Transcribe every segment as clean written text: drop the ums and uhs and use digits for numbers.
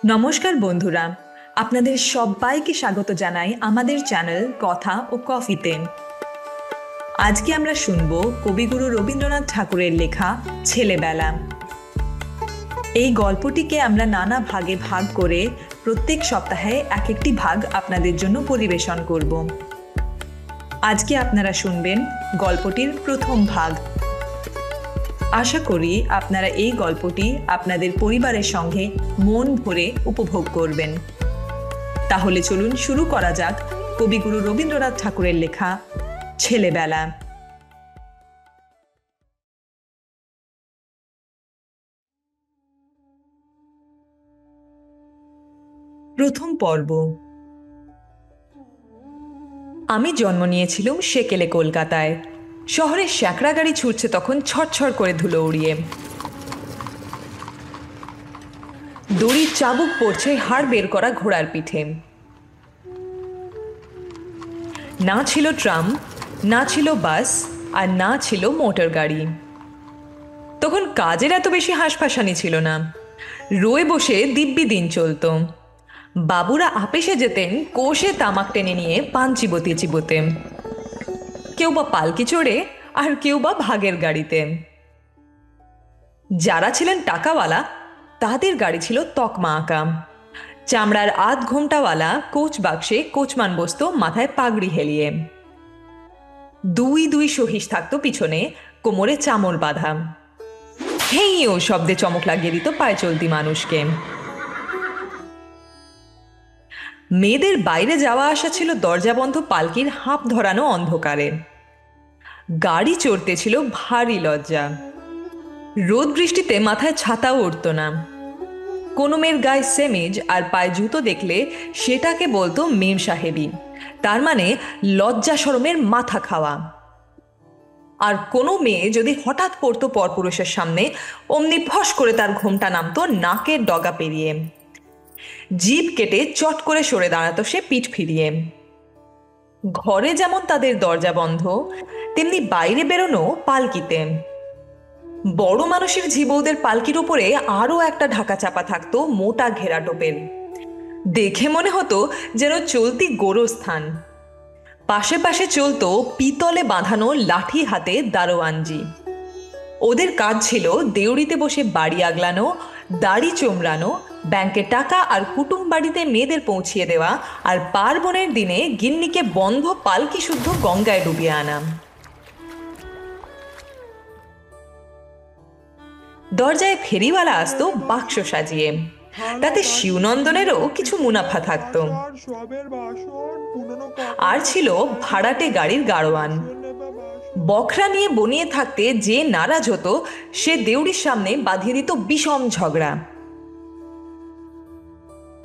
নমস্কার বন্ধুরা, আপনাদের সবাইকে স্বাগত জানাই আমাদের চ্যানেল কথা ও কফিতে। আজকে আমরা শুনব কবিগুরু রবীন্দ্রনাথ ঠাকুরের লেখা ছেলেবেলা। এই গল্পটিকে আমরা নানা ভাগে ভাগ করে প্রত্যেক সপ্তাহে এক একটি ভাগ আপনাদের জন্য পরিবেশন করব। আজকে আপনারা শুনবেন গল্পটির প্রথম ভাগ। আশা করি আপনারা এই গল্পটি আপনাদের পরিবারের সঙ্গে মন ভরে উপভোগ করবেন। তাহলে চলুন শুরু করা যাক কবিগুরু রবীন্দ্রনাথ ঠাকুরের লেখা ছেলেবেলা। প্রথম পর্ব। আমি জন্ম নিয়েছিলাম সেকেলে, কলকাতায়। শহরের শ্যাকরা গাড়ি ছুটছে তখন ছটছট করে ধুলো উড়িয়ে। দড়ির চাবুক পড়ছে হাড় বের করা ঘোড়ার পিঠে। না ছিল ট্রাম, না ছিল বাস, আর না ছিল মোটর গাড়ি। তখন কাজের এত বেশি হাঁসফাঁসানি ছিল না। রোয়ে বসে দিব্যি দিন চলত। বাবুরা আপিসে যেতেন কোষে তামাক টেনে নিয়ে পান চিবোতে চিবোতে। কেউ বা পালকি চড়ে, আর কেউ বা ভাগের গাড়িতে। যারা ছিলেন টাকাওয়ালা তাদের গাড়ি ছিল তকমা আঁকা। চামড়ার আধ ঘোমটাওয়ালা কোচ বাক্সে কোচমান বসত মাথায় পাগড়ি হেলিয়ে। দুই দুই সহিস থাকতো পিছনে, কোমরে চামর বাঁধা। হেইও শব্দে চমক লাগিয়ে দিত পায়ে চলতি মানুষকে। মেয়েদের বাইরে যাওয়া আসা ছিল দরজা বন্ধ পালকির হাঁপ ধরানো অন্ধকারে। গাড়ি চড়তে ছিল ভারী লজ্জা। রোদ বৃষ্টিতে মাথায় ছাতাও উঠত না। কোনো মেয়ের গায়ে সেমিজ আর পায়ে জুতো দেখলে সেটাকে বলতো মেম সাহেবী, তার মানে লজ্জা শরমের মাথা খাওয়া। আর কোনো মেয়ে যদি হঠাৎ পড়তো পরপুরুষের সামনে, অমনি ফস করে তার ঘোমটা নামতো নাকের ডগা পেরিয়ে। জিভ কেটে চট করে সরে দাঁড়াতো সে পিঠ ফিরিয়ে। ঘরে যেমন তাদের দরজা বন্ধ, তেমনি বাইরে বেরোনো পালকিতে। বড় মানুষের ঝিবৌদের পালকির উপরে আরও একটা ঢাকা চাপা থাকতো মোটা ঘেরা টোপের। দেখে মনে হতো যেন চলতি গোরস্থান। পাশে পাশে চলতো পিতলে বাঁধানো লাঠি হাতে দারোয়ানজি। ওদের কাজ ছিল দেউড়িতে বসে বাড়ি আগলানো, দাড়ি চোমড়ানো, ব্যাংকে টাকা আর কুটুম বাড়িতে মেয়েদের পৌঁছিয়ে দেওয়া, আর পার্বণের দিনে গিন্নিকে বন্ধ পালকি শুদ্ধ গঙ্গায় ডুবিয়ে আনা। দরজায় ফেরিওয়ালা আসতো বাক্স সাজিয়ে, তাতে শিবনন্দনেরও কিছু মুনাফা থাকতো। আর ছিল ভাড়াটে গাড়ির গাড়োয়ান। বখরা নিয়ে বনিয়ে থাকতে যে নারাজ হতো সে দেউড়ির সামনে বাঁধিয়ে দিত বিষম ঝগড়া।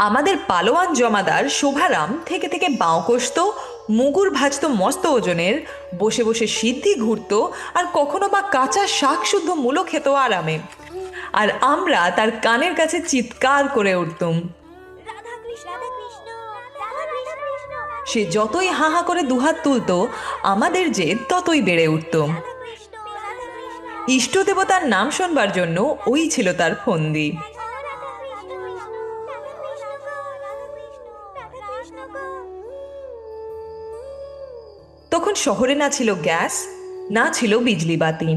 আমাদের পালোয়ান জমাদার শোভারাম থেকে থেকে বাঁও কষত, মুগুর ভাজতো মস্ত ওজনের, বসে বসে সিদ্ধি ঘুরতো, আর কখনো বা কাঁচা শাক শুদ্ধ মূলো খেত আরামে। আর আমরা তার কানের কাছে চিৎকার করে উঠতুম। সে যতই হা হা করে দুহাত তুলতো, আমাদের জেদ ততই বেড়ে উঠত। ইষ্ট দেবতার নাম শোনবার জন্য ওই ছিল তার ফন্দি। তখন শহরে না ছিল গ্যাস, না ছিল বিজলি বাতি।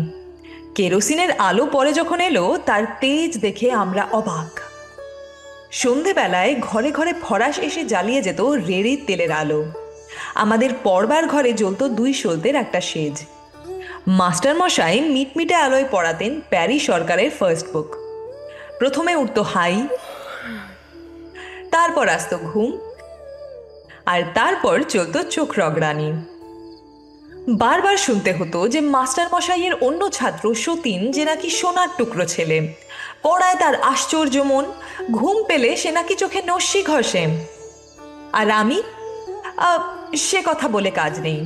কেরোসিনের আলো পরে যখন এলো, তার তেজ দেখে আমরা অবাক। সন্ধেবেলায় ঘরে ঘরে ফরাস এসে জ্বালিয়ে যেত রেড়ির তেলের আলো। আমাদের পড়বার ঘরে জ্বলত দুই সলতের একটা সেজ। মাস্টার মশাই মিটমিটে আলোয় পড়াতেন প্যারি সরকারের ফার্স্ট বুক। প্রথমে উঠত হাই, তারপর আসতো ঘুম, আর তারপর চলত চোখ রগড়ানি। বারবার শুনতে হতো যে মাস্টার মশাইয়ের অন্য ছাত্র সতীন যে নাকি সোনার টুকরো ছেলে, পড়ায় তার আশ্চর্য মন, ঘুম পেলে সে নাকি চোখে নস্যি ঘষে। আর আমি, সে কথা বলে কাজ নেই।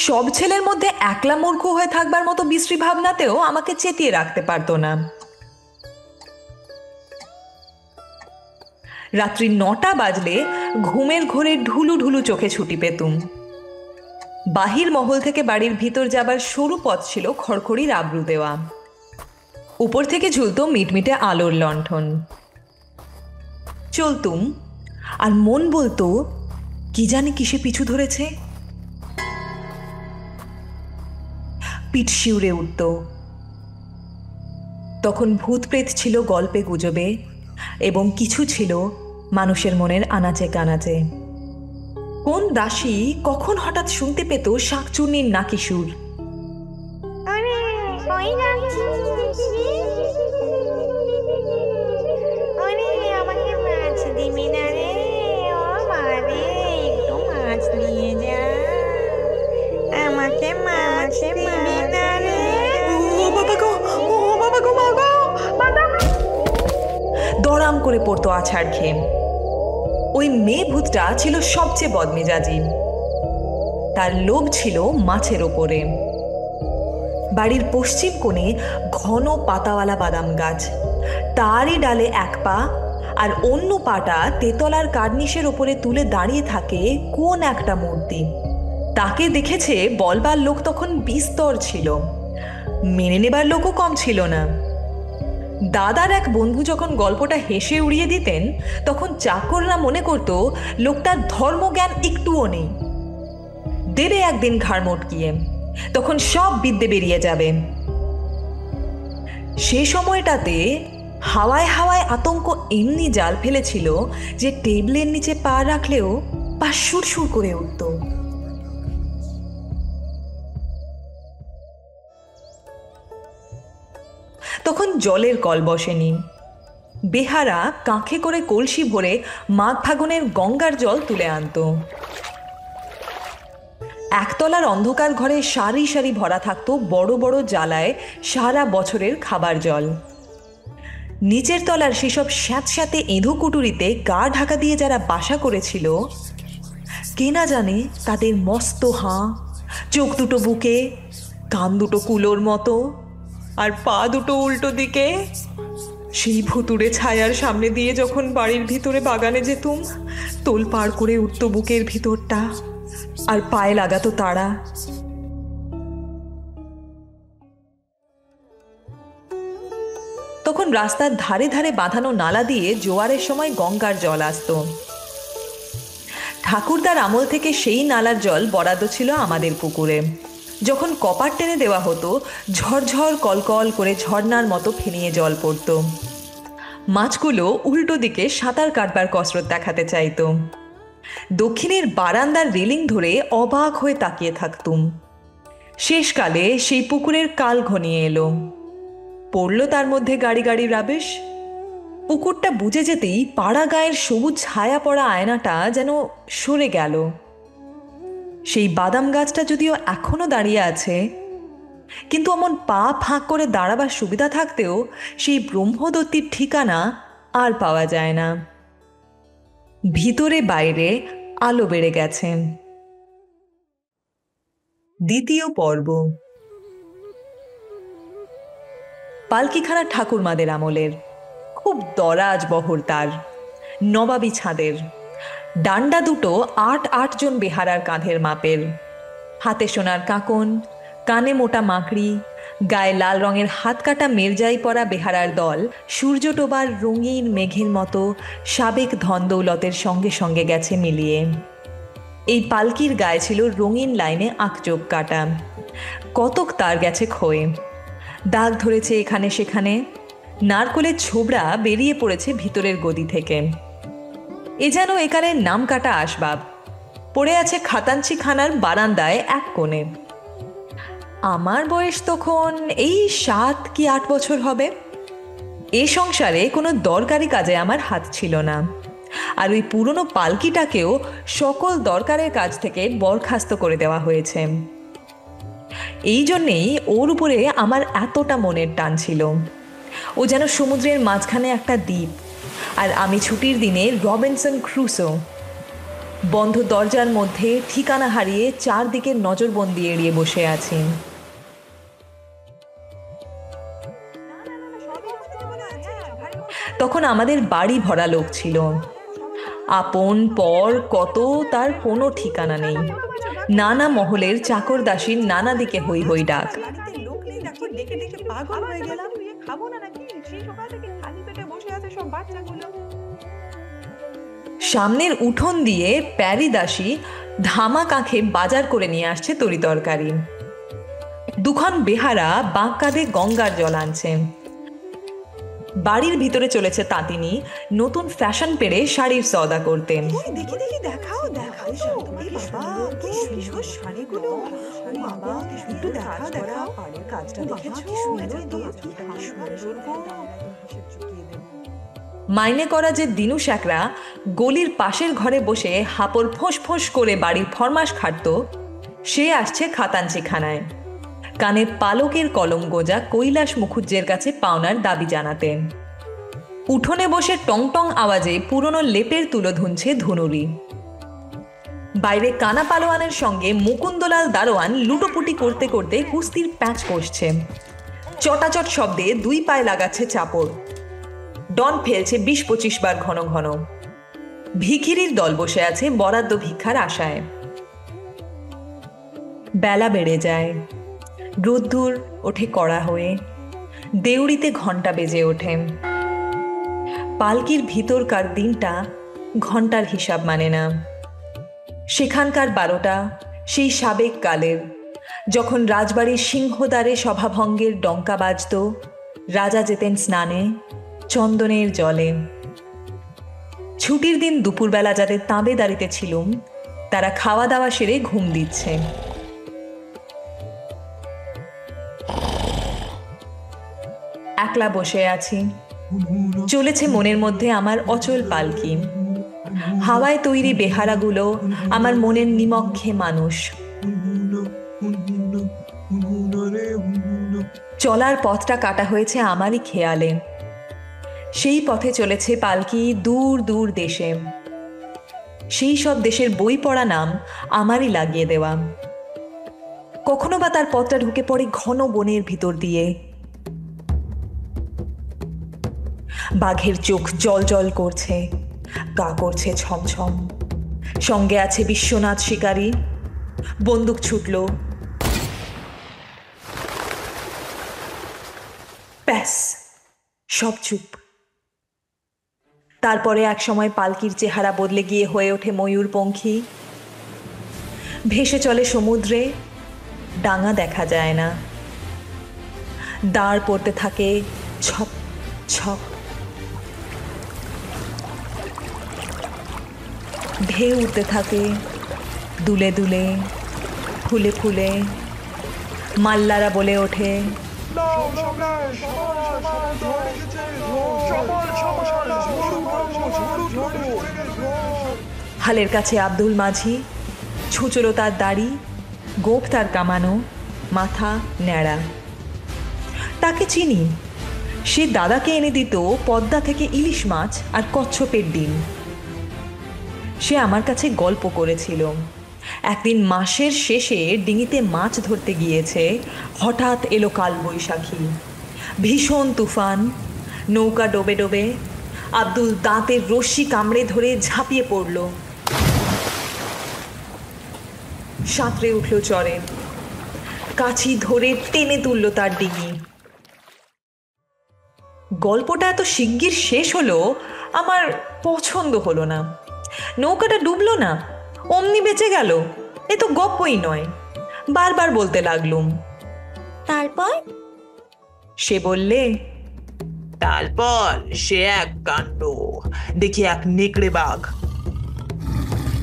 সব ছেলের মধ্যে একলা মূর্খ হয়ে থাকবার মতো বিশ্রী ভাবনাতেও আমাকে চেতিয়ে রাখতে পারতো না। রাত্রি 9টা বাজলে ঘুমের ঘোরে ঢুলু ঢুলু চোখে ছুটি পেতুম। বাহির মহল থেকে বাড়ির ভিতর যাবার সরু পথ ছিল খড়খড়ির আবরু দেওয়া। উপর থেকে ঝুলত মিটমিটে আলোর লণ্ঠন। চলতুম, আর মন বলতো কি জানি কিসে পিছু ধরেছে। পিঠ শিউরে উঠত। তখন ভূত প্রেত ছিল গল্পে গুজবে, এবং কিছু ছিল মানুষের মনের আনাচে কানাচে। কোন দাসী কখন হঠাৎ শুনতে পেত শাঁকচুন্নির নাকি সুর। দড়াম করে পড়তো আছাড় খেয়ে। ওই মেয়ে ভূতটা ছিল সবচেয়ে বদমেজাজি। তার লোভ ছিল মাছের ওপরে। বাড়ির পশ্চিম কোণে ঘন পাতাওয়ালা বাদাম গাছ, তারই ডালে এক পা আর অন্য পাটা তেতলার কার্নিশের ওপরে তুলে দাঁড়িয়ে থাকে কোন একটা মূর্তি। তাকে দেখেছে বলবার লোক তখন বিস্তর ছিল, মেনে নেবার লোকও কম ছিল না। দাদার এক বন্ধু যখন গল্পটা হেসে উড়িয়ে দিতেন, তখন চাকররা মনে করত লোকটার ধর্মজ্ঞান একটুও নেই। দেবে একদিন ঘাড় মটকিয়ে, তখন সব বিদ্যে বেরিয়ে যাবে। সে সময়টাতে হাওয়ায় হাওয়ায় আতঙ্ক এমনি জাল ফেলেছিল যে টেবিলের নিচে পা রাখলেও পা সুরসুর করে উঠত। তখন জলের কল বসেনি। বেহারা কাঁখে করে কলসি ভরে মাঘ ফাগুনের গঙ্গার জল তুলে আনত। একতলার অন্ধকার ঘরে সারি সারি ভরা থাকতো বড় বড় জ্বালায় সারা বছরের খাবার জল। নিচের তলার সেসব স্যাঁতস্যাঁতে এঁধো কুটুরিতে গা ঢাকা দিয়ে যারা বাসা করেছিল, কে না জানে তাদের মস্ত হাঁ, চোখ দুটো বুকে, কান দুটো কুলোর মতো, আর পা দুটো উল্টো দিকে। সেই ভুতুড়ে ছায়ার সামনে দিয়ে যখন বাড়ির ভিতরে বাগানে যেতুম, তোল পার করে উঠত বুকের ভিতরটা, আর পায়ে লাগাতো তারা। তখন রাস্তার ধারে ধারে বাঁধানো নালা দিয়ে জোয়ারের সময় গঙ্গার জল আসতো। ঠাকুরদার আমল থেকে সেই নালার জল বরাদ্দ ছিল আমাদের পুকুরে। যখন কপার টেনে দেওয়া হতো, ঝরঝর কলকল করে ঝর্ণার মতো ফেনিয়ে জল পড়ত। মাছগুলো উল্টো দিকে সাঁতার কাটবার কসরত দেখাতে চাইত। দক্ষিণের বারান্দার রেলিং ধরে অবাক হয়ে তাকিয়ে থাকতুম। শেষকালে সেই পুকুরের কাল ঘনিয়ে এলো। পড়ল তার মধ্যে গাড়ি গাড়ি রাবেশ। পুকুরটা বুঝে যেতেই পাড়া গায়ের সবুজ ছায়া পড়া আয়নাটা যেন সরে গেল। সেই বাদাম গাছটা যদিও এখনো দাঁড়িয়ে আছে, কিন্তু অমন পা ফাঁক করে দাঁড়াবার সুবিধা থাকতেও সেই ব্রহ্মদত্তির ঠিকানা আর পাওয়া যায় না। ভিতরে বাইরে আলো বেড়ে গেছে। দ্বিতীয় পর্ব। পালকিখানা ঠাকুরমাদের আমলের, খুব দরাজ বহর তার, নবাবী ছাদের। ডান্ডা দুটো ৮ জন বেহারার কাঁধের মাপের, হাতে সোনার কাঁকন, কানে মোটা মাকড়ি, গায়ে লাল রঙের হাত কাটা মেরজাই পরা বেহারার দল সূর্য ডোবার রঙিন মেঘের মতো সাবেক ধনদৌলতের সঙ্গে সঙ্গে গেছে মিলিয়ে। এই পালকির গায়ে ছিল রঙিন লাইনে আঁকচোখ কাটা, কতক তার গেছে ক্ষয়ে, দাগ ধরেছে এখানে সেখানে, নারকলের ছোবড়া বেরিয়ে পড়েছে ভিতরের গদি থেকে। এ যেন এখানের নাম কাটা আসবাব পড়ে আছে খাতাঞ্চি খানার বারান্দায় এক কোণে। আমার বয়স তখন এই ৭ কি ৮ বছর হবে। এ সংসারে কোনো দরকারি কাজে আমার হাত ছিল না, আর ওই পুরনো পালকিটাকেও সকল দরকারের কাজ থেকে বরখাস্ত করে দেওয়া হয়েছে। এই জন্যেই ওর উপরে আমার এতটা মনের টান ছিল। ও যেন সমুদ্রের মাঝখানে একটা দ্বীপ, আর আমি ছুটির দিনে রবিনসন ক্রুসো। বন্ধ দরজার মধ্যে ঠিকানা হারিয়ে চারদিকে নজরবন্দি এড়িয়ে বসে আছি। তখন আমাদের বাড়ি ভরা লোক ছিল। আপন পর কত তার কোনো ঠিকানা নেই। নানা মহলের চাকর দাসীর নানা দিকে হই হই ডাক। সামনের উঠোন দিয়ে প্যারি দাসী ধামা কাঁখে বাজার করে নিয়ে আসছে তরিতরকারি। দুখান বেহারা বাঁক কাঁধে গঙ্গার জল আনছে। বাড়ির ভিতরে চলেছে তাঁতিনি নতুন ফ্যাশন পেরে শাড়ির সওদা করতে। দেখি দেখি দেখাও দেখাও তো এই বাবা কি সুন্দর শাড়িগুলো, বাবা একটু দেখাও দেখাও পাড়ের কাজটা দেখেছো কি সুন্দর দিয়েছো, কি সুন্দর গো। মাইনে করা যে দিনু শ্যাকরা গলির পাশের ঘরে বসে হাপড় ফোঁস ফোঁস করে বাড়ির ফরমাস খাটত, সে আসছে খাতানচিখানায় কানে পালকের কলম গোজা কৈলাস মুখুজ্জের কাছে পাওনার দাবি জানাতেন। উঠোনে বসে টং টং আওয়াজে পুরনো লেপের তুলো ধুনছে ধুনুরি। বাইরে কানা পালোয়ানের সঙ্গে মুকুন্দলাল দারোয়ান লুটোপুটি করতে করতে কুস্তির প্যাঁচ কষছে। চটাচট শব্দে দুই পায়ে লাগাচ্ছে চাপড়। ডন ফেলছে ২০-২৫ বার ঘন ঘন। ভিখিরির দল বসে আছে বরাদ্দ ভিক্ষার আশায়। বেলা বেড়ে যায়, রোদ্দুর ওঠে কড়া হয়ে, দেউড়িতে ঘণ্টা বেজে ওঠে। পালকির ভিতরকার দিনটা ঘণ্টার হিসাব মানে না। সেখানকার ১২টা সেই সাবেক কালের, যখন রাজবাড়ির সিংহদ্বারে সভাভঙ্গের ডঙ্কা বাজত, রাজা যেতেন স্নানে চন্দনের জলে। ছুটির দিন দুপুরবেলা যাদের তাঁবেদারিতে ছিলুম, তারা খাওয়া দাওয়া সেরে ঘুম দিচ্ছে। একলা বসে আছি, চলেছে মনের মধ্যে আমার অচল পালকি। হাওয়ায় তৈরি বেহারাগুলো আমার মনের নিমজ্ঞে মানুষ। চলার পথটা কাটা হয়েছে আমারই খেয়ালে। সেই পথে চলেছে পালকি দূর দূর দেশে। সেই সব দেশের বই পড়া নাম আমারই লাগিয়ে দেওয়া। কখনো বা তার পথটা ঢুকে পড়ে ঘন বনের ভিতর দিয়ে। বাঘের চোখ জল জল করছে, গা করছে ছমছম। সঙ্গে আছে বিশ্বনাথ শিকারী। বন্দুক ছুটল, ব্যাস সব চুপ। তারপরে এক সময় পালকির চেহারা বদলে গিয়ে হয়ে ওঠে ময়ূরপঙ্খী। ভেসে চলে সমুদ্রে, ডাঙা দেখা যায় না। দাঁড় পড়তে থাকে ছপ ছপ। ঢেউ উঠতে থাকে দুলে দুলে, ফুলে ফুলে। মাল্লারা বলে ওঠে, হালের কাছে আব্দুল মাঝি, ছুঁচলো তার দাড়ি, গোঁফ তার কামানো, মাথা ন্যাড়া। তাকে চিনি, সে দাদাকে এনে দিত পদ্মা থেকে ইলিশ মাছ আর কচ্ছপের ডিম। সে আমার কাছে গল্প করেছিল, একদিন মাসের শেষে ডিঙিতে মাছ ধরতে গিয়েছে, হঠাৎ এলো কালবৈশাখী, ভীষণ তুফান। নৌকা ডোবে ডোবে। আব্দুল দাঁতের রশ্মি কামড়ে ধরে ঝাঁপিয়ে পড়ল, সাঁতরে উঠল চরে। কাছি ধরে টেনে তুলল তার ডিঙি। গল্পটা এত শিগগির শেষ হলো আমার পছন্দ হলো না। নৌকাটা ডুবলো না, অমনি বেঁচে গেল, এ তো গপ্পই নয়। বারবার বলতে লাগলুম। তারপর সে বললে, তারপর সে এক কাণ্ড। দেখি এক নেকড়ে বাঘ,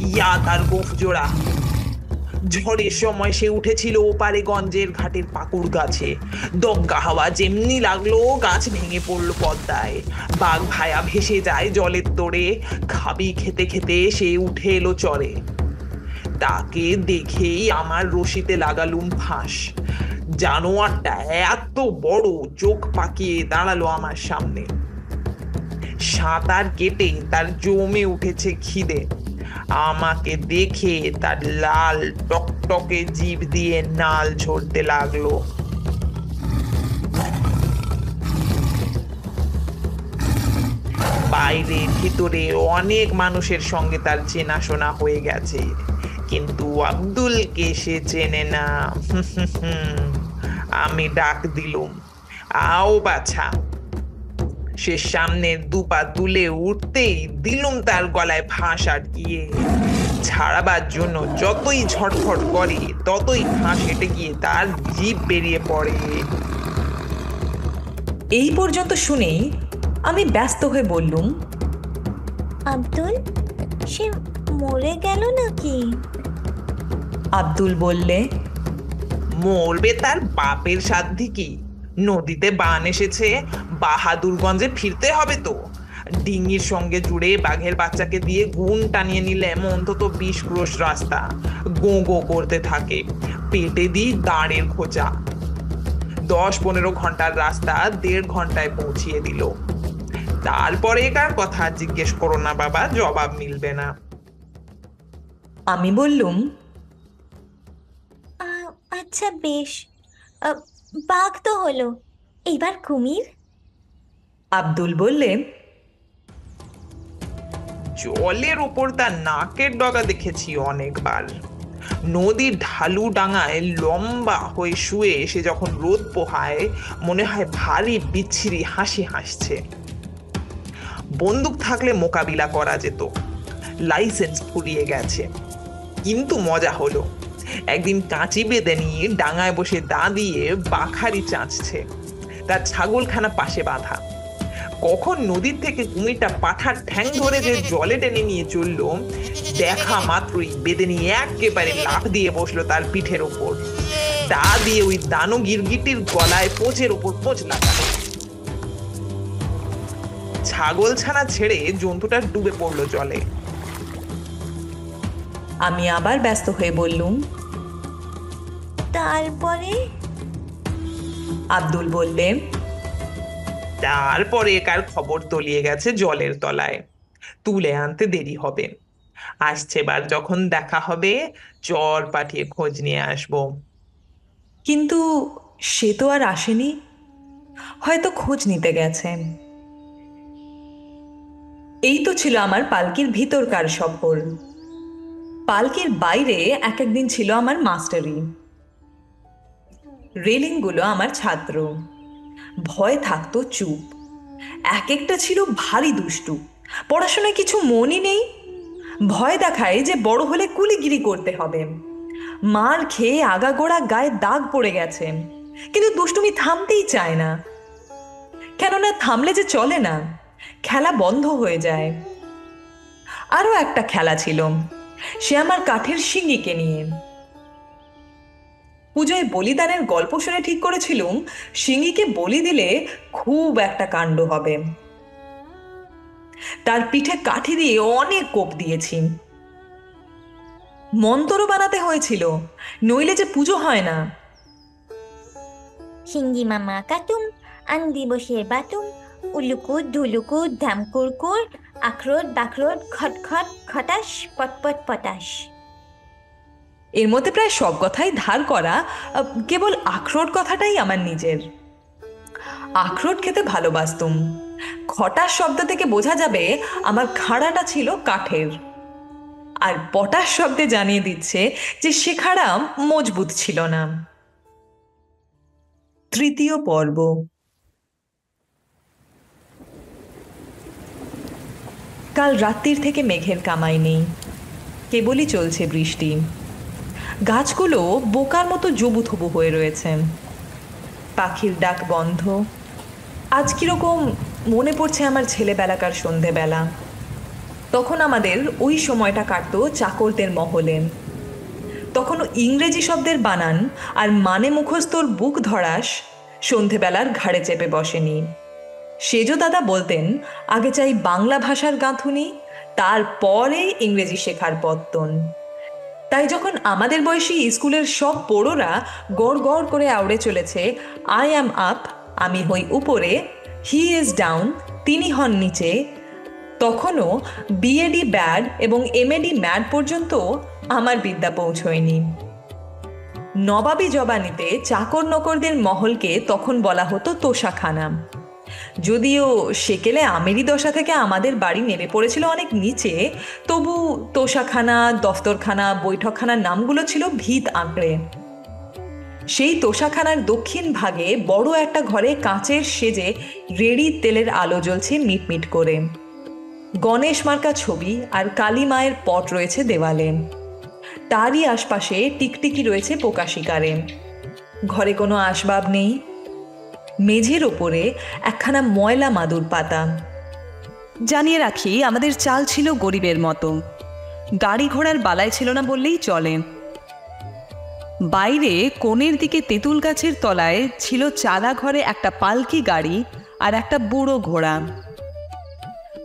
ইয়া তার গোঁফ জোড়া। ঝড়ের সময় সে উঠেছিল ওপারে গঞ্জের ঘাটের পাকুড় গাছে। দগ্গা হাওয়া যেমনি লাগলো, গাছ ভেঙে পড়লো পদ্মায়। বাঘ ভায়া ভেসে যায় জলের তোড়ে। খাবি খেতে খেতে সে উঠে এলো চরে। তাকে দেখেই আমার রশিতে লাগালুম ফাঁস। জানোয়ারটা এত বড়, চোখ পাকিয়ে দাঁড়ালো আমার সামনে। সাঁতার কেটে তার জমে উঠেছে খিদে। আমাকে দেখে তার লাল টকটকে জিভ দিয়ে নাল ঝরতে লাগলো। বাইরে ভিতরে অনেক মানুষের সঙ্গে তার চেনাশোনা হয়ে গেছে, কিন্তু আব্দুলকে সে চেনে না। আমি ডাক দিলুম, আও বাছা। সে সামনের দুপা তুলে উঠতেই দিলুম তার গলায় ফাঁস আটকিয়ে। ছাড়াবার জন্য যতই ঝটফট করে ততই ফাঁস হেঁটে গিয়ে তার জিভ বেরিয়ে পড়ে। এই পর্যন্ত শুনেই আমি ব্যস্ত হয়ে বললুম, আব্দুল, সে মরে গেল নাকি? আব্দুল বললে, মরবে তার বাপের সাধ্যি কি? নদীতে বান এসেছে, বাহাদুরগঞ্জে ফিরতে হবে তো। ডিঙির সঙ্গে জুড়ে বাঘের বাচ্চাকে দিয়ে গুণ টানিয়ে নিলে অন্তত 20 ক্রোশ রাস্তা গো গো করতে থাকে। পেটে দিই দাঁড়ের খোঁচা। 10-15 ঘন্টার রাস্তা 1.5 ঘন্টায় পৌঁছিয়ে দিল। তারপরে কার কথা জিজ্ঞেস করো না বাবা, জবাব মিলবে না। আমি বললুম, আচ্ছা বেশ, বাঘ তো হলো, এবার কুমির? আব্দুল বললে, জলের ওপর তার নাকের ডগা দেখেছি অনেকবার। নদীর ঢালু ডাঙায় লম্বা হয়ে শুয়ে সে যখন রোদ পোহায় মনে হয় ভারী বিচ্ছিরি হাসি হাসছে। বন্দুক থাকলে মোকাবিলা করা যেত, লাইসেন্স ফুরিয়ে গেছে। কিন্তু মজা হলো, একদিন কাঁচি বেঁধে নিয়ে ডাঙায় বসে দা দিয়ে বাখারি চাঁচছে, তার ছাগলখানা পাশে বাঁধা। কখন নদীর থেকে কুমিরটা পাঠার ঠ্যাং ধরে যে জলে টেনে নিয়ে চললো, দেখা মাত্রই বেঁধে নিয়ে একেবারে লাফ দিয়ে বসলো তার পিঠের ওপর। দা দিয়ে ওই দানো গিরগিটির গলায় পোঁচের ওপর পোঁচ লাগালো। ছাগল ছানা ছেড়ে জন্তুটা ডুবে পড়লো জলে। আমি আবার ব্যস্ত হয়ে বললুম, তারপরে? আব্দুল বললে, তারপরে কার খবর তলিয়ে গেছে জলের তলায়, তুলে আনতে দেরি হবে। আসছে বার যখন দেখা হবে চর পাঠিয়ে খোঁজ নিয়ে আসবো। কিন্তু সে তো আর আসেনি, হয়তো খোঁজ নিতে গেছে। এই তো ছিল আমার পালকির ভিতরকার সফর। পালকির বাইরে এক একদিন ছিল আমার মাস্টারি। রেলিংগুলো আমার ছাত্র। ভয় থাকতো চুপ। এক একটা ছিল ভারী দুষ্টু, পড়াশোনায় কিছু মনই নেই। ভয় দেখায় যে বড় হলে কুলিগিরি করতে হবে। মার খেয়ে আগাগোড়া গায়ে দাগ পড়ে গেছে, কিন্তু দুষ্টুমি থামতেই চায় না। কেননা থামলে যে চলে না, খেলা বন্ধ হয়ে যায়। আরও একটা খেলা ছিল, সে আমার কাঠের শিঙিকে নিয়ে। পুজোয় বলিদানের গল্প শুনে ঠিক করেছিলুম শিঙিকে বলি দিলে খুব একটা কাণ্ড হবে। তার পিঠে কাঠি দিয়ে অনেক কোপ দিয়েছি। মন্তরও বানাতে হয়েছিল, নইলে যে পুজো হয় না। সিঙ্গি মামা কাতুম, আন্দি বসিয়ে বাতুম, উলুকুর ধুলুকুর ধামকুরকুর, আখরোট বাখরোট খটখট খটাস পটপট পটাস। এর মধ্যে প্রায় সব কথাই ধার করা, কেবল আখরোট কথাটাই আমার নিজের। আখরোট খেতে ভালোবাসতুম। খটাস শব্দ থেকে বোঝা যাবে আমার খাড়াটা ছিল কাঠের, আর পটাশ শব্দে জানিয়ে দিচ্ছে যে সে খাড়া মজবুত ছিল না। তৃতীয় পর্ব। কাল রাত্রির থেকে মেঘের কামাই নেই, কেবলই চলছে বৃষ্টি। গাছগুলো বোকার মতো জবুথবু হয়ে রয়েছে। পাখির ডাক বন্ধ। আজ কিরকম মনে পড়ছে আমার ছেলেবেলাকার সন্ধেবেলা। তখন আমাদের ওই সময়টা কাটতো চাকরদের মহলে। তখনও ইংরেজি শব্দের বানান আর মানে মুখস্থর বুক ধরাস সন্ধেবেলার ঘাড়ে চেপে বসেনি। সেজো দাদা বলতেন, আগে চাই বাংলা ভাষার গাঁথুনি, তারপরে ইংরেজি শেখার পত্তন। তাই যখন আমাদের বয়সী স্কুলের সব পোড়োরা গড় গড় করে আউড়ে চলেছে, আই অ্যাম আপ, আমি হই উপরে, হি ইজ ডাউন, তিনি হন নিচে, তখনও বিএডি ব্যাড এবং এমএডি ম্যাড পর্যন্ত আমার বিদ্যা পৌঁছয়নি। নবাবী জবানিতে চাকর নকরদের মহলকে তখন বলা হতো তোষাখানা। যদিও সেকেলে আমেরি দশা থেকে আমাদের বাড়ি নেমে পড়েছিল অনেক নিচে, তবু তোষাখানা, দফতরখানা, বৈঠকখানার নামগুলো ছিল ভিত আঁকড়ে। সেই তোষাখানার দক্ষিণ ভাগে বড় একটা ঘরে কাচের সেজে রেড়ি তেলের আলো জ্বলছে মিটমিট করে। গণেশ মার্কা ছবি আর কালী মায়ের পট রয়েছে দেওয়ালে। তারই আশপাশে টিকটিকি রয়েছে পোকা শিকারে। ঘরে কোনো আসবাব নেই। মেঝের ওপরে একখানা ময়লা মাদুর পাতা। জানিয়ে রাখি, আমাদের চাল ছিল গরিবের মতো, গাড়ি ঘোড়ার বালাই ছিল না বললেই চলে। বাইরে কোণের দিকে তেঁতুল গাছের তলায় ছিল চালা ঘরে একটা পালকি গাড়ি আর একটা বুড়ো ঘোড়া।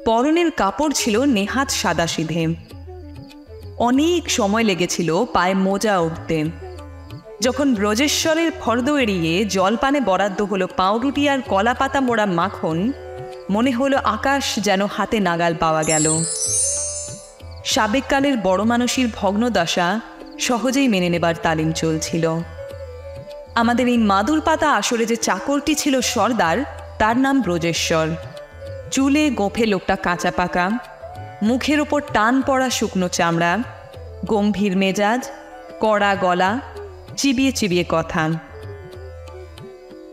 পরনের কাপড় ছিল নেহাত সাদাসিধে। অনেক সময় লেগেছিল পায়ে মোজা উঠতে। যখন ব্রজেশ্বরের ফর্দ এড়িয়ে জলপানে বরাদ্দ হলো পাউরুটি আর কলা পাতা মোড়া মাখন, মনে হলো আকাশ যেন হাতে নাগাল পাওয়া গেল। সাবেককালের বড় মানুষের ভগ্নদশা সহজেই মেনে নেবার তালিম চলছিল। আমাদের এই মাদুর পাতা আসরে যে চাকরটি ছিল সর্দার, তার নাম ব্রজেশ্বর। চুলে গোঁফে লোকটা কাঁচা পাকা, মুখের ওপর টান পড়া শুকনো চামড়া, গম্ভীর মেজাজ, কড়া গলা, চিবিয়ে চিবিয়ে কথা।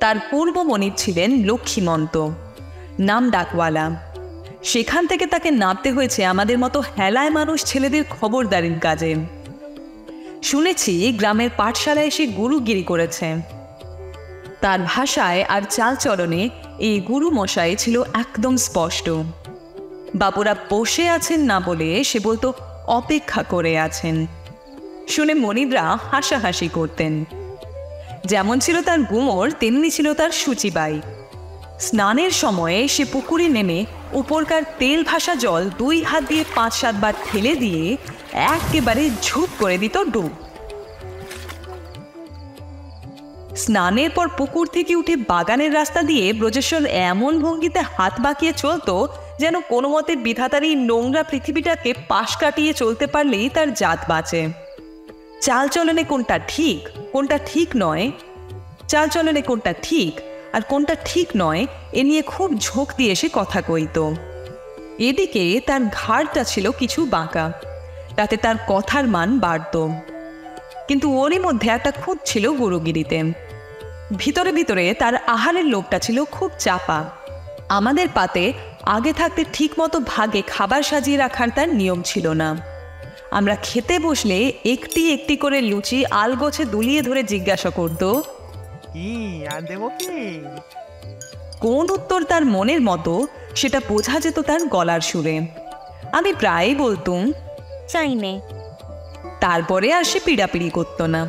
তার পূর্ব মনিব ছিলেন লক্ষ্মীমন্ত, নাম ডাকওয়ালা। সেখান থেকে তাকে নামতে হয়েছে আমাদের মতো হেলায় মানুষ ছেলেদের খবরদারির কাজে। শুনেছি গ্রামের পাঠশালায় এসে গুরুগিরি করেছে। তার ভাষায় আর চালচলনে এই গুরু মশাই ছিল একদম স্পষ্ট। বাবুরা বসে আছেন না বলে সে বলতো অপেক্ষা করে আছেন। শুনে মনিবরা হাসাহাসি করতেন। যেমন ছিল তার গুমর, তেমনি ছিল তার সূচিবাই। স্নানের সময়ে সে পুকুরে নেমে উপরকার তেল ভাসা জল 2 হাত দিয়ে 5-7 বার ঠেলে দিয়ে একেবারে ঝুপ করে দিত ডুব। স্নানের পর পুকুর থেকে উঠে বাগানের রাস্তা দিয়ে ব্রজেশ্বর এমন ভঙ্গিতে হাত বাঁকিয়ে চলতো যেন কোনো মতে বিধাতার এই নোংরা পৃথিবীটাকে পাশ কাটিয়ে চলতে পারলেই তার জাত বাঁচে। চালচলনে কোনটা ঠিক কোনটা ঠিক নয়, চালচলনে কোনটা ঠিক আর কোনটা ঠিক নয়, এ নিয়ে খুব ঝোঁক দিয়ে সে কথা কইত। এদিকে তার ঘাড়টা ছিল কিছু বাঁকা, তাতে তার কথার মান বাড়ত। কিন্তু ওরই মধ্যে একটা খুঁত ছিল গুরুগিরিতে। ভিতরে ভিতরে তার আহারের লোভটা ছিল খুব চাপা। আমাদের পাতে আগে থাকতে ঠিক মতো ভাগে খাবার সাজিয়ে রাখার তার নিয়ম ছিল না। আমরা খেতে বসলে একটি একটি করে লুচি আলগোছে দুলিয়ে ধরে জিজ্ঞাসা করত, কোন উত্তর তার মনের মতো সেটা বোঝা যেত তার গলার সুরে। আমি প্রায়ই বলতুম, চাই নে। তারপরে আর সে পিড়াপিড়ি করতো না।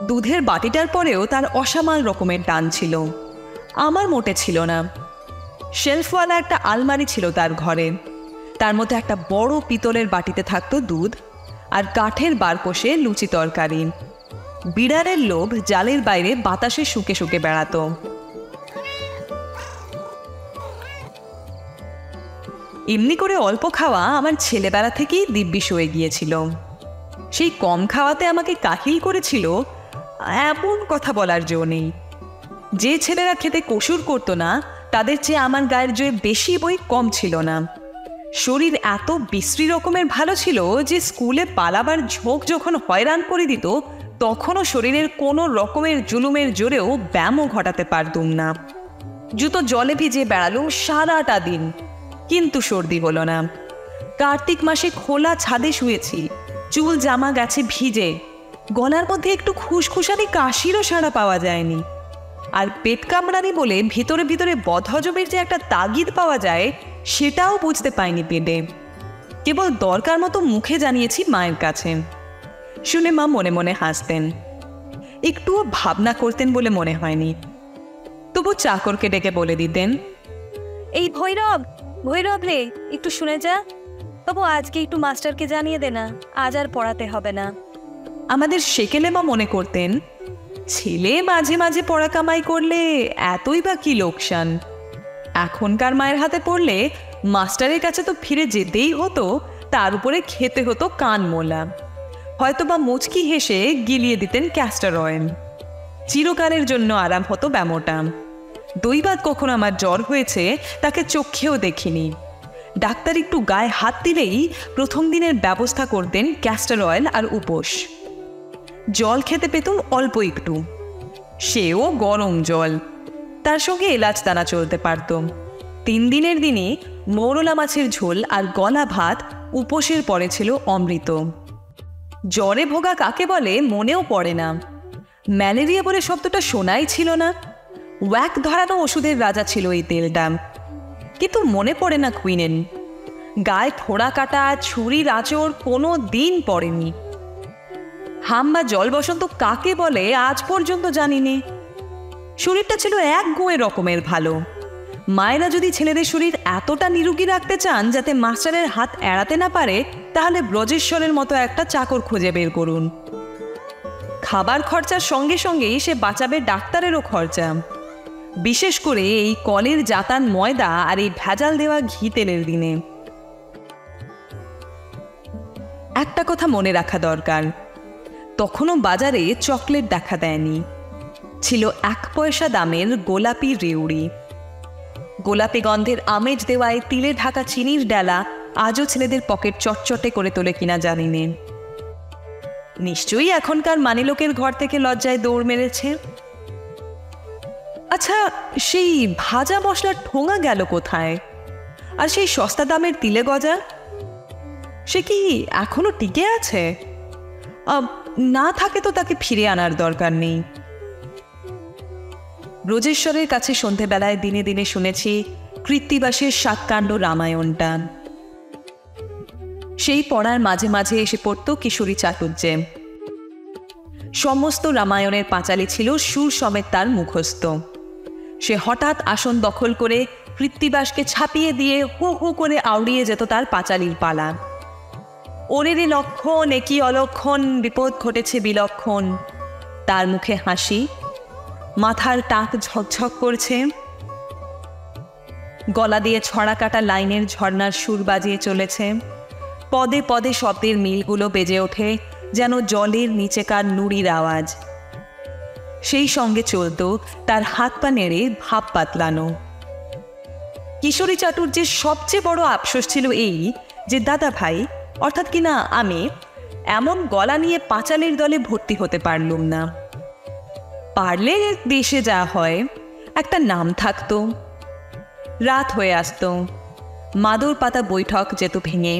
দুধের বাটিটার পরেও তার অসামাল রকমের টান ছিল, আমার মোটে ছিল না। শেলফওয়ালা একটা আলমারি ছিল তার ঘরে। তার মধ্যে একটা বড় পিতলের বাটিতে থাকতো দুধ আর কাঠের বারকোষে লুচি তরকারি। বিড়ালের লোভ জালের বাইরে বাতাসে শুকে শুকে বেড়াতো। এমনি করে অল্প খাওয়া আমার ছেলেবেলা থেকেই দিব্যি হয়ে গিয়েছিল। সেই কম খাওয়াতে আমাকে কাহিল করেছিল এমন কথা বলার জো নেই। যে ছেলেরা খেতে কসুর করতো না, তাদের চেয়ে আমার গায়ের জোরে বেশি বই কম ছিল না। শরীর এত বিশ্রী রকমের ভালো ছিল যে স্কুলে পালাবার ঝোঁক যখন হয়রান করে দিত, তখনও শরীরের কোনো রকমের জুলুমের জোরেও ব্যায়ামও ঘটাতে পারতুম না। জুতো জলে ভিজে বেড়ালুম সারাটা দিন, কিন্তু সর্দি হলো না। কার্তিক মাসে খোলা ছাদে শুয়েছি, চুল জামা গেছে ভিজে, গলার মধ্যে একটু খুশখুশানি কাশিরও সাড়া পাওয়া যায়নি। আর পেট কামড়ানি বলে ভিতরে ভিতরে বদহজমের যে একটা তাগিদ পাওয়া যায়, সেটাও বুঝতে পাইনি পেটে। কেবল দরকার মতো মুখে জানিয়েছি মায়ের কাছে। শুনে মা মনে মনে হাসতেন, একটুও ভাবনা করতেন বলে মনে হয়নি। তবু চাকরকে ডেকে বলে দিতেন, এই ভৈরব, ভৈরব রে, একটু শুনে যা। বাবু আজকে একটু মাস্টারকে জানিয়ে দে না, আজ আর পড়াতে হবে না। আমাদের সেকেলে মা মনে করতেন, ছেলে মাঝে মাঝে পড়া কামাই করলে এতই বা কি লোকসান। এখনকার মায়ের হাতে পড়লে মাস্টারের কাছে তো ফিরে যেতেই হতো, তার উপরে খেতে হতো কান মোলা। হয়তো বা মুচকি হেসে গিলিয়ে দিতেন ক্যাস্টার অয়েল। চিরকালের জন্য আরাম হতো ব্যামোটা। দৈবাত কখন আমার জ্বর হয়েছে তাকে চোখেও দেখিনি। ডাক্তার একটু গায়ে হাত দিলেই প্রথম দিনের ব্যবস্থা করতেন ক্যাস্টার অয়েল আর উপোস। জল খেতে পেতুম অল্প একটু, সেও গরম জল, তার সঙ্গে এলাচ দানা চলতে পারত। 3 দিনের দিনই মৌরলা মাছের ঝোল আর গলা ভাত উপোসের পরে ছিল অমৃত। জ্বরে ভোগা কাকে বলে মনেও পড়ে না। ম্যালেরিয়া বলে শব্দটা শোনাই ছিল না। ওয়াক ধরানো ওষুধের রাজা ছিল এই তেলটা। কিন্তু মনে পড়ে না কুইনেন। গায়ে ফোড়া কাটা, ছুরির আঁচড় কোনো দিন পড়েনি। হাম বা জল বসন্ত কাকে বলে আজ পর্যন্ত জানিনি। শরীরটা ছিল এক গুঁয়ে রকমের ভালো। মায়েরা যদি ছেলেদের শরীর এতটা নিরোগী রাখতে চান যাতে মাস্টারের হাত এড়াতে না পারে, তাহলে ব্রজেশ্বরের মতো একটা চাকর খুঁজে বের করুন। খাবার খরচার সঙ্গে সঙ্গেই সে বাঁচাবে ডাক্তারেরও খরচা, বিশেষ করে এই কলের জাতান ময়দা আর এই ভেজাল দেওয়া ঘি তেলের দিনে। একটা কথা মনে রাখা দরকার, তখনও বাজারে চকলেট দেখা দেয়নি। ছিল 1 পয়সা দামের গোলাপি রেউড়ি। গোলাপি গন্ধের আমেজ দেওয়ায় তিলে ঢাকা চিনির ডালা আজও ছেলেদের পকেট চটচটে করে তোলে কিনা জানি নে। নিশ্চয়ই এখনকার মানিলোকের ঘর থেকে লজ্জায় দৌড় মেরেছে। আচ্ছা, সেই ভাজা মশলার ঠোঙা গেল কোথায়? আর সেই সস্তা দামের তিলে গজা, সে কি এখনো টিকে আছে? না থাকে তো তাকে ফিরে আনার দরকার নেই। ব্রজেশ্বরের কাছে সন্ধেবেলায় দিনে দিনে শুনেছি কৃত্তিবাসের 7 কাণ্ড রামায়ণটা। সেই পড়ার মাঝে মাঝে এসে পড়ত কিশোরী চাটুর্যে। সমস্ত রামায়ণের পাঁচালী ছিল সুর সমেত তার মুখস্থ। সে হঠাৎ আসন দখল করে কৃত্তিবাসকে ছাপিয়ে দিয়ে হু হু করে আউড়িয়ে যেত তার পাঁচালীর পালা। ওরেরই লক্ষণ, একই অলক্ষণ, বিপদ ঘটেছে বিলক্ষণ। তার মুখে হাসি, মাথার টাক ঝকঝক করছে। গলা দিয়ে ছড়া কাটা লাইনের ঝর্ণার সুর বাজিয়ে চলেছে। পদে পদে শব্দের মিলগুলো বেজে ওঠে যেন জলের নিচেকার নুড়ির আওয়াজ। সেই সঙ্গে চলত তার হাত পা নেড়ে ভাব পাতলানো। কিশোরী চাটুর্যের সবচেয়ে বড় আফসোস ছিল এই যে দাদা ভাই, অর্থাৎ কিনা আমি, এমন গলা নিয়ে পাঁচালের দলে ভর্তি হতে পারলুম না। পারলে দেশে যা হয় একটা নাম থাকতো। রাত হয়ে আসত, মাদুর পাতা বৈঠক যেত ভেঙে।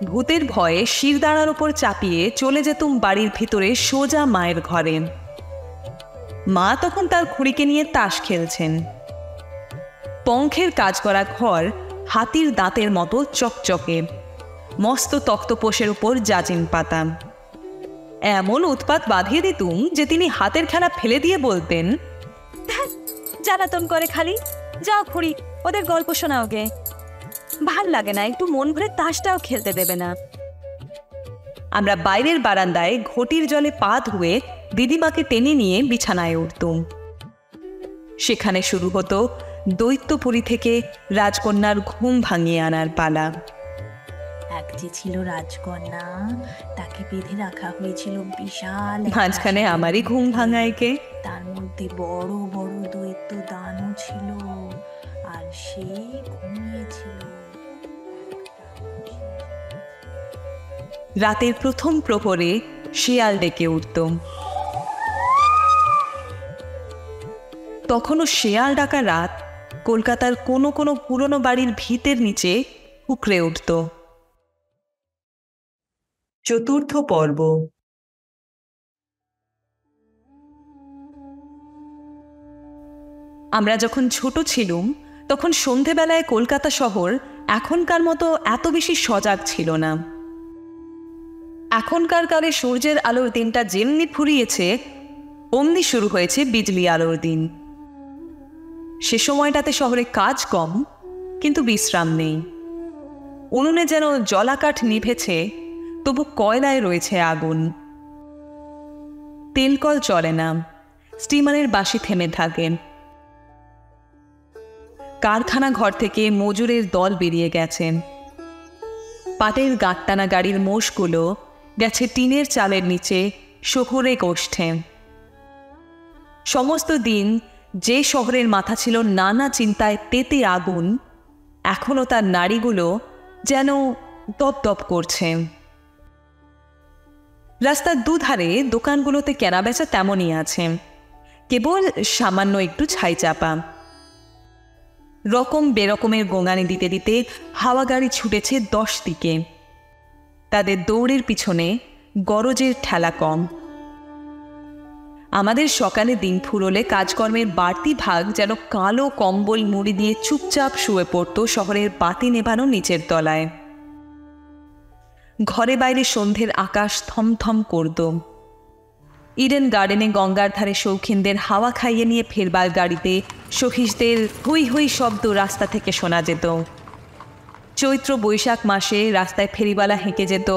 ভূতের ভয়ে শিরদাঁড়ার ওপর চাপিয়ে চলে যেতুম বাড়ির ভিতরে সোজা মায়ের ঘরে। মা তখন তার খুঁড়িকে নিয়ে তাস খেলছেন। পঙ্খের কাজ করা ঘর হাতির দাঁতের মতো চকচকে, মস্ত তক্তপোষের উপর জাজিম পাতা। এমন উৎপাত বাঁধিয়ে দিতুম যে তিনি হাতের খেলা ফেলে দিয়ে বলতেন, জ্বালাতন করে খালি, যাও খুড়ি ওদের গল্প শোনাও গে। ভাল লাগে না, একটু মন ভরে তাসটাও খেলতে দেবে না। আমরা বাইরের বারান্দায় ঘটির জলে পা ধুয়ে দিদিমাকে টেনে নিয়ে বিছানায় উঠতুম। সেখানে শুরু হতো দৈত্যপুরী থেকে রাজকন্যার ঘুম ভাঙিয়ে আনার পালা। এক যে ছিল রাজকন্যা, তাকে বেঁধে রাখা হয়েছিল বিশাল এক মাঝখানে হাসির আমারই ঘুম মধ্যে। ভাঙায় কে? তার মধ্যে বড় বড় দৈত্য দানও ছিল, আর সে ঘুমিয়েছিল। রাতের প্রথম প্রহরে শিয়াল ডেকে উঠত। তখনও শেয়াল ডাকা রাত কলকাতার কোনো কোনো পুরনো বাড়ির ভিতের নিচে উকড়ে উঠত। চতুর্থ পর্ব। আমরা যখন ছোট ছিলুম তখন সন্ধেবেলায় কলকাতা শহর এখনকার মতো এত বেশি সজাগ ছিল না। এখনকার কালে সূর্যের আলোর দিনটা যেমনি ফুরিয়েছে, অমনি শুরু হয়েছে বিজলি আলোর দিন। সে সময়টাতে শহরে কাজ কম, কিন্তু বিশ্রাম নেই। উনুনে যেন জলাকাঠ নিভেছে, তবু কয়লায় রয়েছে আগুন। তেলকল চলে না, স্টিমারের বাঁশি থেমে থাকে। কারখানা ঘর থেকে মজুরের দল বেরিয়ে গেছেন। পাটের গাঁটটানা গাড়ির মোষগুলো গেছে টিনের চালের নিচে শহুরে গোষ্ঠে। সমস্ত দিন যে শহরের মাথা ছিল নানা চিন্তায় তেতে আগুন, এখনো তার নাড়িগুলো যেন দপদপ করছে। রাস্তার দুধারে দোকানগুলোতে কেনাবেচা তেমনই আছে। কেবল সামান্য একটু ছাই চাপা। রকম বেরকমের গোঙানি দিতে দিতে হাওয়া গাড়ি ছুটেছে 10 দিকে। তাদের দৌড়ের পিছনে গরজের ঠেলা কম। আমাদের সকালে দিন ফুরোলে কাজকর্মের বাড়তি ভাগ যেন কালো কম্বল মুড়ি দিয়ে চুপচাপ শুয়ে পড়ত শহরের বাতি নেভানো নিচের তলায়। ঘরে বাইরে সন্ধ্যের আকাশ থমথম করত। ইডেন গার্ডেনে গঙ্গার ধারে শৌখিনদের হাওয়া খাইয়ে নিয়ে ফেরবার গাড়িতে সহিসদের হুই হুই শব্দ রাস্তা থেকে শোনা যেত। চৈত্র বৈশাখ মাসে রাস্তায় ফেরিওয়ালা হেঁকে যেত,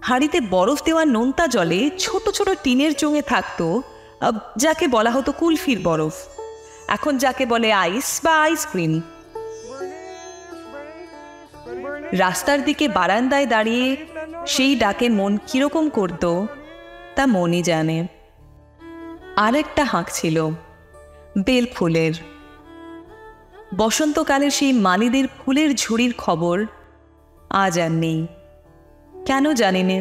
হাঁড়িতে বরফ দেওয়া নোনতা জলে ছোট ছোট টিনের চোঙে থাকতো যাকে বলা হতো কুলফির বরফ, এখন যাকে বলে আইস বা আইসক্রিম। রাস্তার দিকে বারান্দায় দাঁড়িয়ে সেই ডাকে মন কিরকম করত তা মনই জানে। আর একটা হাঁক ছিল বেল ফুলের। বসন্তকালের সেই মালিদের ফুলের ঝুড়ির খবর আজ আর নেই, কেন জানি না।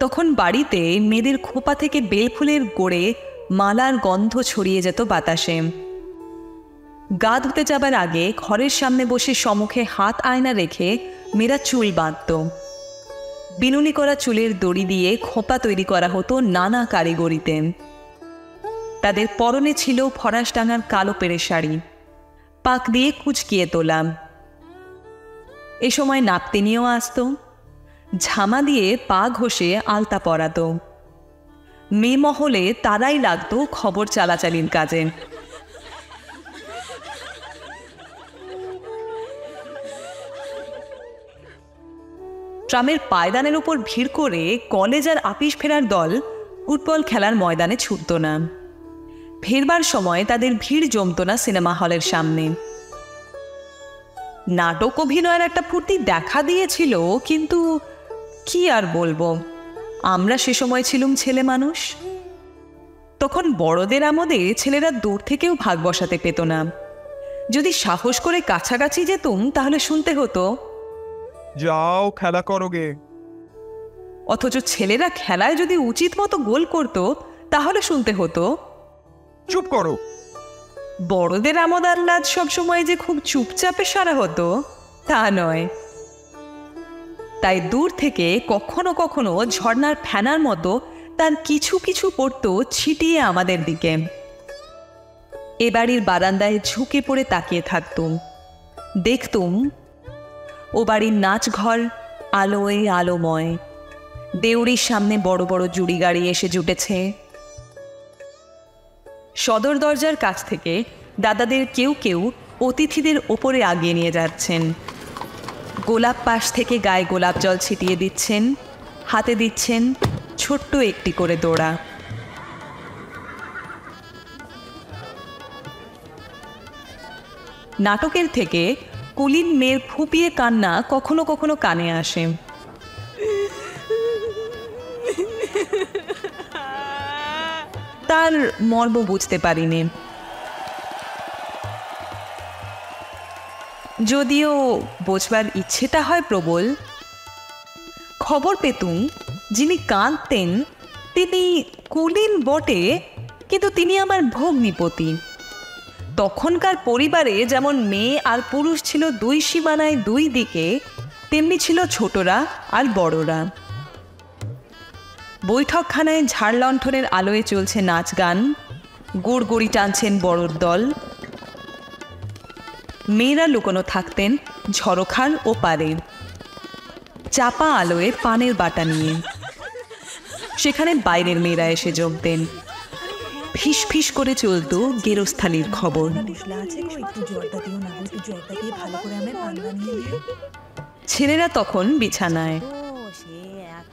তখন বাড়িতে মেয়েদের খোপা থেকে বেলফুলের গোড়ে মালার গন্ধ ছড়িয়ে যেত বাতাসে। গা ধুতে যাবার আগে ঘরের সামনে বসে সম্মুখে হাত আয়না রেখে মেয়েরা চুল বাঁধত। বিনুনি করা চুলের দড়ি দিয়ে খোপা তৈরি করা হতো নানা কারিগরিতে। তাদের পরনে ছিল ফরাস ডাঙার কালো পেড়ে শাড়ি, পাক দিয়ে কুচকিয়ে তোলাম। এ সময় নাপতিনিও আসত, ঝামা দিয়ে পা ঘষে আলতা পরাতো। মেয়ে মহলে তারাই লাগতো খবর চালাচালির কাজে। ট্রামের পায়দানের উপর ভিড় করে কলেজ আর আপিস ফেরার দল ফুটবল খেলার ময়দানে ছুটত না। ফেরবার সময় তাদের ভিড় জমত না সিনেমা হলের সামনে। নাটক অভিনয়ের একটা ফুর্তি দেখা দিয়েছিল, কিন্তু কি আর বলবো, আমরা সে সময় ছিলুম ছেলে মানুষ। তখন বড়দের আমোদে ছেলেরা দূর থেকেও ভাগ বসাতে পেত না। যদি সাহস করে কাছাকাছি যেতুম তাহলে শুনতে হতো, যাও খেলা করোগে। অথচ ছেলেরা খেলায় যদি উচিত মতো গোল করত তাহলে শুনতে হতো, চুপ করো। বড়দের আমোদ আহ্লাদ সবসময় যে খুব চুপচাপে সারা হতো তা নয়। তাই দূর থেকে কখনো কখনো ঝর্ণার ফ্যানার মতো তার কিছু কিছু পড়তো ছিটিয়ে আমাদের দিকে। এ বাড়ির বারান্দায় ঝুঁকে পড়ে তাকিয়ে থাকতুম, দেখতুম ও বাড়ির নাচঘর আলোয় আলোময়। দেউড়ির সামনে বড় বড় জুড়ি গাড়ি এসে জুটেছে। সদর দরজার কাছ থেকে দাদাদের কেউ কেউ অতিথিদের ওপরে আগিয়ে নিয়ে যাচ্ছেন। গোলাপ পাশ থেকে গায়ে গোলাপ জল ছিটিয়ে দিচ্ছেন, হাতে দিচ্ছেন ছোট্ট একটি করে দোড়া। নাটকের থেকে কুলীন মেয়ের ফুপিয়ে কান্না কখনো কখনো কানে আসে। তার মর্ম বুঝতে পারিনি, যদিও বোঝবার ইচ্ছেটা হয় প্রবল। খবর পেতুম যিনি কাঁদতেন তিনি কুলীন বটে, কিন্তু তিনি আমার ভগ্নিপতি। তখনকার পরিবারে যেমন মেয়ে আর পুরুষ ছিল দুই সীমানায় দুই দিকে, তেমনি ছিল ছোটরা আর বড়রা। বৈঠকখানায় ঝাড় লণ্ঠনের আলোয় চলছে নাচ গান, গুড়গুড়ি টানছেন বড়র দল। মেয়েরা লুকোনো থাকতেন ঝরোখার ও পারে, চাপা আলোয় পানের বাটা নিয়ে। সেখানে বাইরের মেয়েরা এসে যোগ দেন। ফিস ফিস করে চলত গেরস্থালির খবর। ছেলেরা তখন বিছানায়,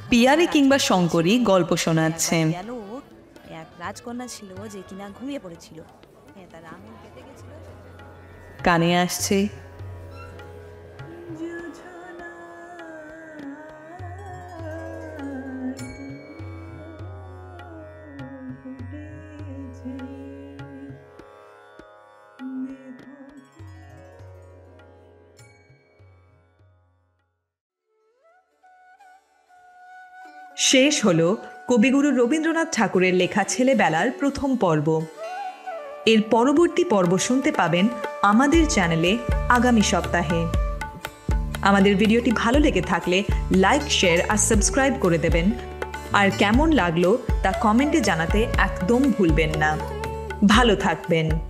পিয়ারি কিংবা শঙ্করী গল্প শোনাচ্ছে। এক রাজকন্যা ছিল যে কিনা ঘুমিয়ে পড়েছিল, তার আঙুল কেটে গেছিল। কানে আসছে শেষ হলো কবিগুরু রবীন্দ্রনাথ ঠাকুরের লেখা ছেলেবেলার প্রথম পর্ব। এর পরবর্তী পর্ব শুনতে পাবেন আমাদের চ্যানেলে আগামী সপ্তাহে। আমাদের ভিডিওটি ভালো লেগে থাকলে লাইক, শেয়ার আর সাবস্ক্রাইব করে দেবেন। আর কেমন লাগলো তা কমেন্টে জানাতে একদম ভুলবেন না। ভালো থাকবেন।